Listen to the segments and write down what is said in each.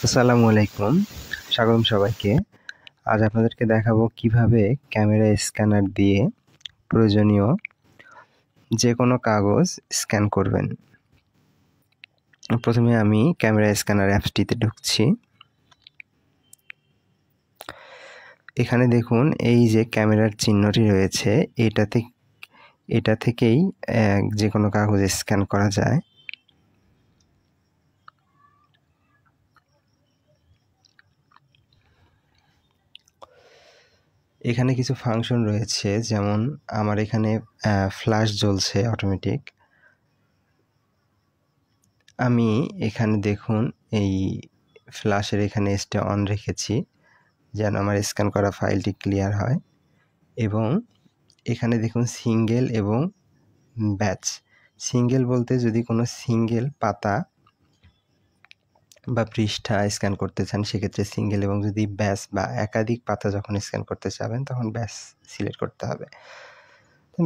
আসসালামু আলাইকুম, স্বাগতম সবাইকে। আজ আপনাদেরকে দেখাবো কিভাবে ক্যামেরা স্ক্যানার দিয়ে প্রয়োজনীয় যে কোনো কাগজ স্ক্যান করবেন। প্রথমে আমি ক্যামেরা স্ক্যানার অ্যাপসটিতে ঢুকছি। এখানে দেখুন এই যে ক্যামেরার চিহ্নটি রয়েছে, এটা থেকেই যে কোনো কাগজ স্ক্যান করা যায়। এখানে কিছু ফাংশন রয়েছে, যেমন আমার এখানে ফ্ল্যাশ জ্বলছে অটোমেটিক। আমি এখানে দেখুন এই ফ্ল্যাশের এখানে স্টে অন রেখেছি যেন আমার স্ক্যান করা ফাইলটি ক্লিয়ার হয়। এবং এখানে দেখুন সিঙ্গেল এবং ব্যাচ। সিঙ্গেল বলতে যদি কোনো সিঙ্গেল পাতা বা পৃষ্ঠা স্ক্যান করতে চান সেক্ষেত্রে সিঙ্গেল, এবং যদি ব্যাচ বা একাধিক পাতা যখন স্ক্যান করতে চাবেন তখন ব্যাচ সিলেক্ট করতে হবে।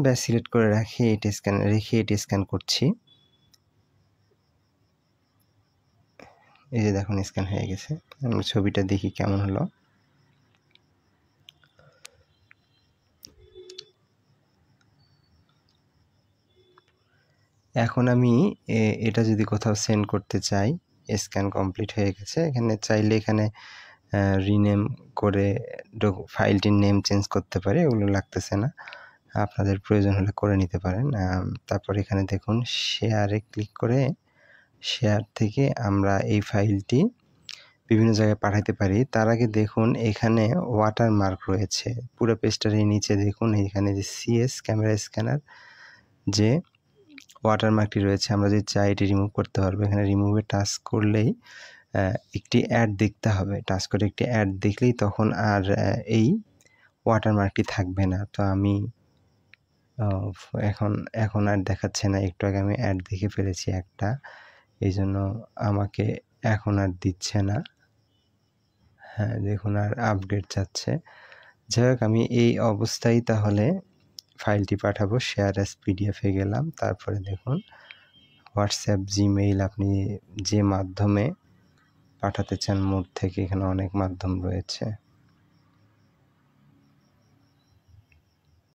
ব্যাচ সিলেক্ট করে রেখে এটি স্ক্যান করছি। এই যে দেখুন স্ক্যান হয়ে গেছে। আমরা ছবিটা দেখি কেমন হলো। এখন আমি এটা যদি কোথাও সেন্ড করতে চাই, স্ক্যান কমপ্লিট হয়ে গেছে। এখানে রিনেম করে ফাইলটির নেম চেঞ্জ করতে পারে, ওগুলো লাগতেছে না, আপনাদের প্রয়োজন হলে করে নিতে পারেন। তারপর এখানে দেখুন শেয়ারে ক্লিক করে শেয়ার থেকে আমরা এই ফাইলটি বিভিন্ন জায়গায় পাঠাতে পারি। তার আগে দেখুন এখানে ওয়াটারমার্ক রয়েছে পুরো পেজটার নিচে। দেখুন এখানে যে সিএস ক্যামেরা স্ক্যানার যে ওয়াটারমার্কটি রয়েছে, আমরা যদি চাই এটি রিমুভ করতে পারবো। এখানে রিমুভে টাচ করলেই একটি অ্যাড দেখতে হবে। টাচ করে একটি অ্যাড দেখলেই তখন আর এই ওয়াটারমার্কটি থাকবে না। তো আমি এখন আর দেখাচ্ছে না। একটু আগে আমি অ্যাড দেখে ফেলেছি একটা, এই জন্য আমাকে এখন আর দিচ্ছে না। হ্যাঁ দেখুন আর আপডেট চাচ্ছে। যাই হোক, আমি এই অবস্থায় তাহলে ফাইলটি পাঠাবো। শেয়ার অ্যাজ পিডিএফে গেলাম। তারপরে দেখুন হোয়াটসঅ্যাপ, জিমেইল, আপনি যে মাধ্যমে পাঠাতে চান মোড থেকে এখানে অনেক মাধ্যম রয়েছে।